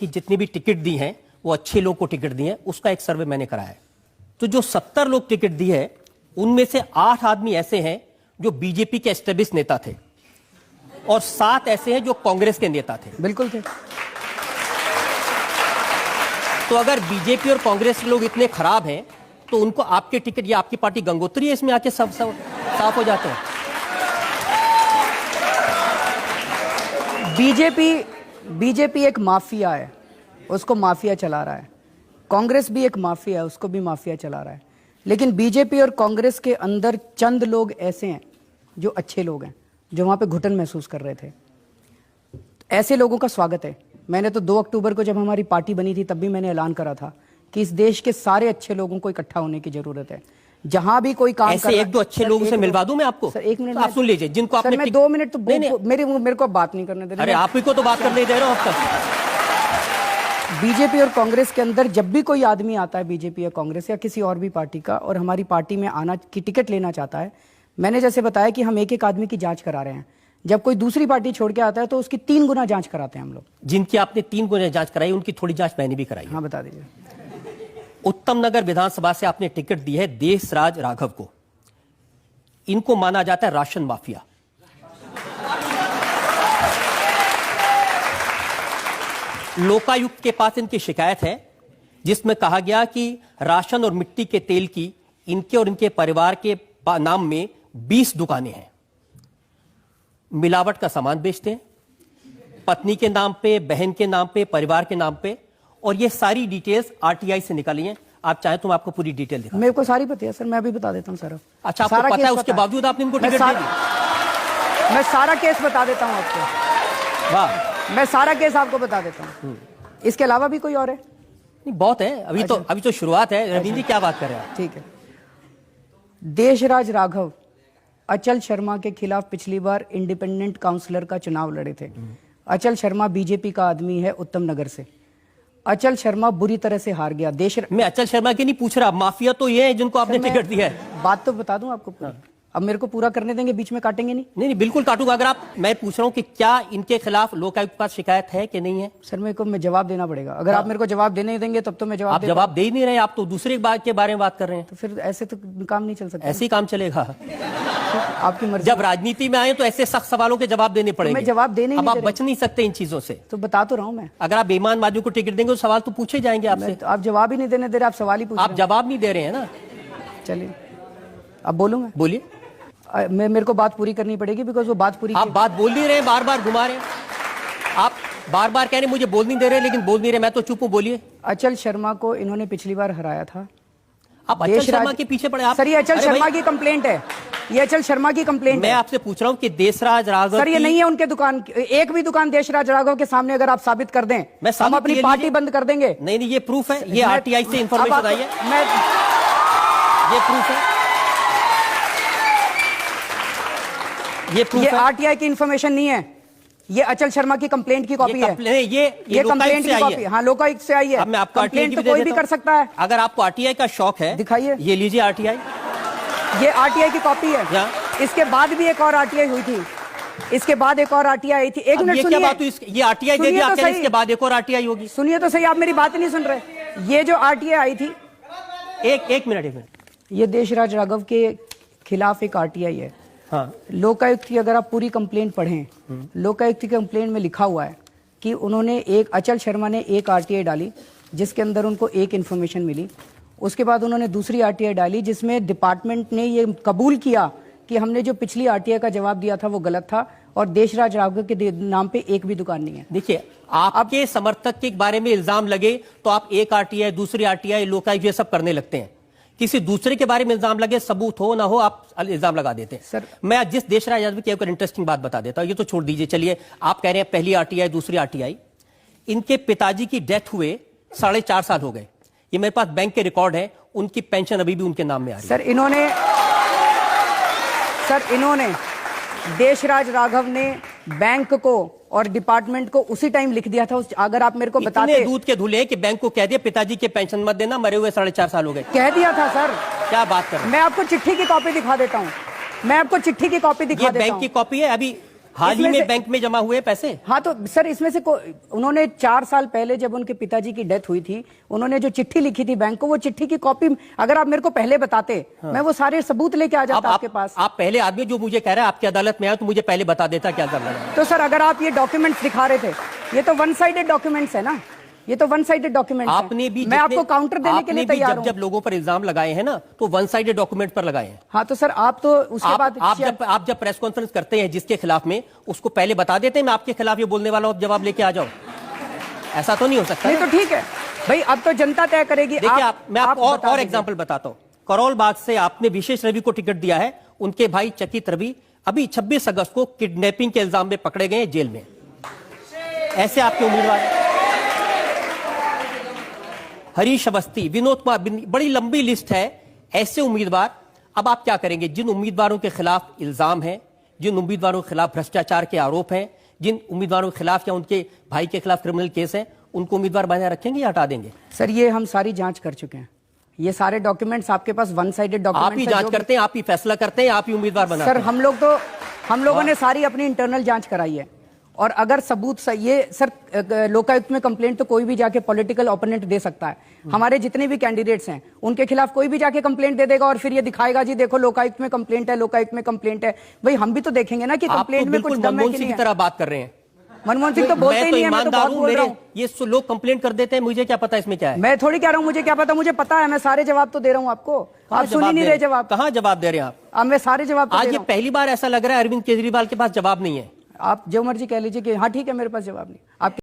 कि जितनी भी टिकट दी हैं वो अच्छे लोग को टिकट दी हैं, उसका एक सर्वे मैंने कराया है। तो जो 70 लोग टिकट दी है उनमें से 8 आदमी ऐसे हैं जो बीजेपी के एस्टेब्लिश नेता थे और 7 ऐसे हैं जो कांग्रेस के नेता थे। बिल्कुल थे। तो अगर बीजेपी और कांग्रेस के लोग इतने खराब हैं तो उनको आपके टिकट या आपकी पार्टी गंगोत्री है इसमें आके सब साफ हो जाते हैं। बीजेपी एक माफिया है, उसको माफिया चला रहा है। कांग्रेस भी एक माफिया है, उसको भी माफिया चला रहा है। लेकिन बीजेपी और कांग्रेस के अंदर चंद लोग ऐसे हैं जो अच्छे लोग हैं, जो वहां पे घुटन महसूस कर रहे थे। ऐसे लोगों का स्वागत है। मैंने तो 2 अक्टूबर को जब हमारी पार्टी बनी थी तब भी मैंने ऐलान करा था कि इस देश के सारे अच्छे लोगों को इकट्ठा होने की जरूरत है। जहां भी कोई काम ऐसे एक दो अच्छे लोगों से मिलवा दूं मैं आपको। सर 1 मिनट तो आप सुन लीजिए जिनको आपने। मैं 2 मिनट तो मेरे को बात नहीं करने दे रहे। अरे आप ही को तो बात करने ही दे रहे हो अब तक। बीजेपी और कांग्रेस के अंदर जब भी कोई आदमी आता है बीजेपी या कांग्रेस या किसी और भी पार्टी का और हमारी पार्टी में आना की टिकट लेना चाहता है, मैंने जैसे बताया कि हम एक एक आदमी की जांच करा रहे हैं। जब कोई दूसरी पार्टी छोड़ के आता है तो उसकी 3 गुना जांच कराते हैं हम लोग। जिनकी आपने 3 गुना जांच कराई उनकी थोड़ी जांच मैंने भी कराई। हाँ बता दीजिए। उत्तम नगर विधानसभा से आपने टिकट दी है देशराज राघव को। इनको माना जाता है राशन माफिया। लोकायुक्त के पास इनकी शिकायत है जिसमें कहा गया कि राशन और मिट्टी के तेल की इनके और इनके परिवार के नाम में 20 दुकानें हैं। मिलावट का सामान बेचते हैं, पत्नी के नाम पे, बहन के नाम पे, परिवार के नाम पे, और ये सारी डिटेल्स आरटीआई से निकाली हैं। आप चाहे तो मैं आपको पूरी डिटेल दिखा। मेरे को सारी पता है सर, मैं अभी बता देता हूँ सर। अच्छा, आपको पता है उसके बावजूद आपने इनको टिकट दे दी? मैं सारा केस बता देता हूँ आपको। वाह, मैं सारा केस आपको बता देता हूँ। इसके अलावा भी कोई और है? नहीं, बहुत है। अभी तो शुरुआत है। रवींद्र जी क्या बात कर रहे हैं आप? ठीक है। देशराज राघव अचल शर्मा के खिलाफ पिछली बार इंडिपेंडेंट काउंसलर का चुनाव लड़े थे। अचल शर्मा बीजेपी का आदमी है उत्तम नगर से। अचल शर्मा बुरी तरह से हार गया। मैं अचल शर्मा की नहीं पूछ रहा, माफिया तो ये है जिनको आपने टिकट दिया है। बात तो बता दूं आपको पूरी। अब मेरे को पूरा करने देंगे, बीच में काटेंगे नहीं? नहीं, बिल्कुल काटूंगा। अगर आप, मैं पूछ रहा हूं कि क्या इनके खिलाफ लोकायुक्त के पास शिकायत है कि नहीं है? सर मेरे को जवाब देना पड़ेगा। अगर आप मेरे को जवाब देने देंगे तब तो मैं जवाब। आप जवाब दे ही नहीं रहे, आप तो दूसरे बात के बारे में बात कर रहे हैं। तो फिर ऐसे तो काम नहीं चल सकता। ऐसे ही काम चलेगा? आपकी मर्जी। जब राजनीति में आए तो ऐसे सख्त सवालों के जवाब देने पड़ेंगे। मैं जवाब देने अब आप बच नहीं सकते इन चीजों से। तो बता तो रहा हूं मैं। अगर आप बेईमान आदमी को टिकट देंगे तो सवाल तो पूछे जाएंगे आपसे। तो आप जवाब ही नहीं देने दे रहे, आप सवाल ही पूछ रहे हैं। आप जवाब नहीं दे रहे हैं ना। चलिए अब बोलूं मैं? बोलिए। मेरे को बात पूरी करनी पड़ेगी बिकॉज वो बात पूरी। आप बात बोल नहीं रहे, बार बार घुमा रहे हैं। आप बार बार कह रहे हैं मुझे बोल नहीं दे रहे, लेकिन बोल नहीं रहे। मैं तो चुप हूं, बोलिए। अचल शर्मा को इन्होंने पिछली बार हराया था। आप अचल शर्मा के पीछे पड़े आप? सर ये अचल शर्मा की कंप्लेंट है, ये अचल शर्मा की कंप्लेंट है। मैं आपसे पूछ रहा हूं कि देशराज राघव। सर ये नहीं है उनके दुकान, एक भी दुकान देशराज राघव के सामने अगर आप साबित कर दें हम अपनी पार्टी बंद कर देंगे। नहीं, ये प्रूफ है। ये आरटीआई से इंफॉर्मेशन आई है। ये प्रूफ है। ये आरटीआई की इंफॉर्मेशन नहीं है, ये अचल शर्मा की कंप्लेंट की कॉपी है। ये कंप्लेंट की कॉपी। हाँ, लोकायुक्त से आई है। अब मैं आपको कंप्लेंट तो कोई भी कर सकता है। अगर आपको आरटीआई का शौक है, दिखाइए। ये लीजिए आरटीआई। ये आरटीआई की कॉपी है। इसके बाद भी एक और आरटीआई हुई थी। इसके बाद एक और आरटीआई आई थी। एक मिनट सुनिए। ये आरटीआई दे दिया आपने, इसके बाद एक और आरटीआई होगी। सुनिए तो सही, आप मेरी बात नहीं सुन रहे। ये जो आरटीआई आई थी, एक मिनट, ये देशराज राघव के खिलाफ एक आरटीआई है। हाँ। लोकायुक्त की अगर आप पूरी कंप्लेंट पढ़ें, लोकायुक्त की कंप्लेंट में लिखा हुआ है कि उन्होंने अचल शर्मा ने एक आरटीआई डाली जिसके अंदर उनको एक इन्फॉर्मेशन मिली। उसके बाद उन्होंने दूसरी आरटीआई डाली जिसमें डिपार्टमेंट ने ये कबूल किया कि हमने जो पिछली आरटीआई का जवाब दिया था वो गलत था और देशराज राघव के नाम पे एक भी दुकान नहीं है। देखिए, आपके समर्थक के बारे में इल्जाम लगे तो आप एक आरटीआई, दूसरी आरटीआई, लोकायुक्त ये सब करने लगते हैं। किसी दूसरे के बारे में इल्जाम लगे, सबूत हो ना हो, आप इल्जाम लगा देते हैं। सर मैं जिस देशराज यादव की एक इंटरेस्टिंग बात बता देता हूं, ये तो छोड़ दीजिए। चलिए, आप कह रहे हैं पहली आरटीआई, दूसरी आरटीआई। इनके पिताजी की डेथ हुए 4.5 साल हो गए। ये मेरे पास बैंक के रिकॉर्ड है, उनकी पेंशन अभी भी उनके नाम में आ रही है। सर इन्होंने देशराज राघव ने बैंक को और डिपार्टमेंट को उसी टाइम लिख दिया था। अगर आप मेरे को बताते। इतने दूध के धुले कि बैंक को कह दिया पिताजी के पेंशन मत देना, मरे हुए 4.5 साल हो गए। कह दिया था सर। क्या बात कर रहे हैं? मैं आपको चिट्ठी की कॉपी दिखा देता हूं। मैं आपको चिट्ठी की कॉपी दिखा देता हूं। बैंक की कॉपी है। अभी हाल ही इसमें में से- बैंक में जमा हुए पैसे। हाँ तो सर इसमें से उन्होंने 4 साल पहले जब उनके पिताजी की डेथ हुई थी, उन्होंने जो चिट्ठी लिखी थी बैंक को, वो चिट्ठी की कॉपी अगर आप मेरे को पहले बताते, मैं वो सारे सबूत लेके आ जाता आपके पास। आप पहले आदमी जो मुझे कह रहा है आपकी अदालत में आया तो मुझे पहले बता देता क्या करना है। तो सर अगर आप ये डॉक्यूमेंट्स दिखा रहे थे, ये तो वन साइडेड डॉक्यूमेंट्स है ना, ये तो वन साइडेड डॉक्यूमेंट्स आपने भी मैं आपको काउंटर देने के लिए तैयार हूं। जब लोगों पर इल्जाम लगाए हैं ना तो वन साइडेड डॉक्यूमेंट पर लगाए हैं। हाँ तो सर आप तो उसके बाद आप जब प्रेस कॉन्फ्रेंस करते हैं जिसके खिलाफ में, उसको पहले बता देते हैं मैं आपके खिलाफ ये बोलने वाला हूं, जवाब लेके आ जाओ। ऐसा तो नहीं हो सकता। नहीं तो ठीक है भाई, अब तो जनता तय करेगी। देखिए मैं आपको और दीजिए। एग्जांपल बताता हूं। करोल बाग से आपने विशेष रवि को टिकट दिया है, उनके भाई चकित रवि अभी 26 अगस्त को किडनैपिंग के इल्जाम में पकड़े गए जेल में। ऐसे आपके उम्मीदवार हैं। हरीश अवस्थी, विनोद कुमार, बड़ी लंबी लिस्ट है ऐसे उम्मीदवार। अब आप क्या करेंगे? जिन उम्मीदवारों के खिलाफ इल्जाम है, जिन उम्मीदवारों के खिलाफ भ्रष्टाचार के आरोप हैं, जिन उम्मीदवारों के खिलाफ या उनके भाई के खिलाफ क्रिमिनल केस है, उनको उम्मीदवार बनाए रखेंगे या हटा देंगे? सर ये हम सारी जांच कर चुके हैं, ये सारे डॉक्यूमेंट्स आपके पास वन साइडेड डॉक्यूमेंट्स आप ही जांच करते हैं, आप ही फैसला करते हैं, आप ही उम्मीदवार बनाते हैं। सर हम लोगों ने सारी अपनी इंटरनल जांच कराई है, और अगर सबूत सही ये सर लोकायुक्त में कंप्लेंट तो कोई भी जाके पॉलिटिकल ओपोनेंट दे सकता है। हमारे जितने भी कैंडिडेट्स हैं उनके खिलाफ कोई भी जाके कंप्लेंट दे देगा और फिर ये दिखाएगा जी देखो लोकायुक्त में कंप्लेंट है, लोकायुक्त में कंप्लेंट है। भाई हम भी तो देखेंगे ना कि कंप्लेंट में कुछ दम है मनमोहन कि सिंह नहीं की तरह बात कर रहे हैं। मनमोहन सिंह तो बोलते ही नहीं है, मैं तो बहुत बोल रहा हूं। ये लोग कंप्लेंट कर देते हैं, मुझे क्या पता इसमें क्या है। मैं थोड़ी कह रहा हूं मुझे क्या पता, मुझे पता है, मैं सारे जवाब तो दे रहा हूं आपको। आप सुन ही नहीं रहे जवाब। कहां जवाब दे रहे हैं आप? अब मैं सारे जवाब तो दे आज रहा ये हूं। पहली बार ऐसा लग रहा है अरविंद केजरीवाल के पास जवाब नहीं है। आप जो मर्जी कह लीजिए कि हाँ ठीक है मेरे पास जवाब नहीं।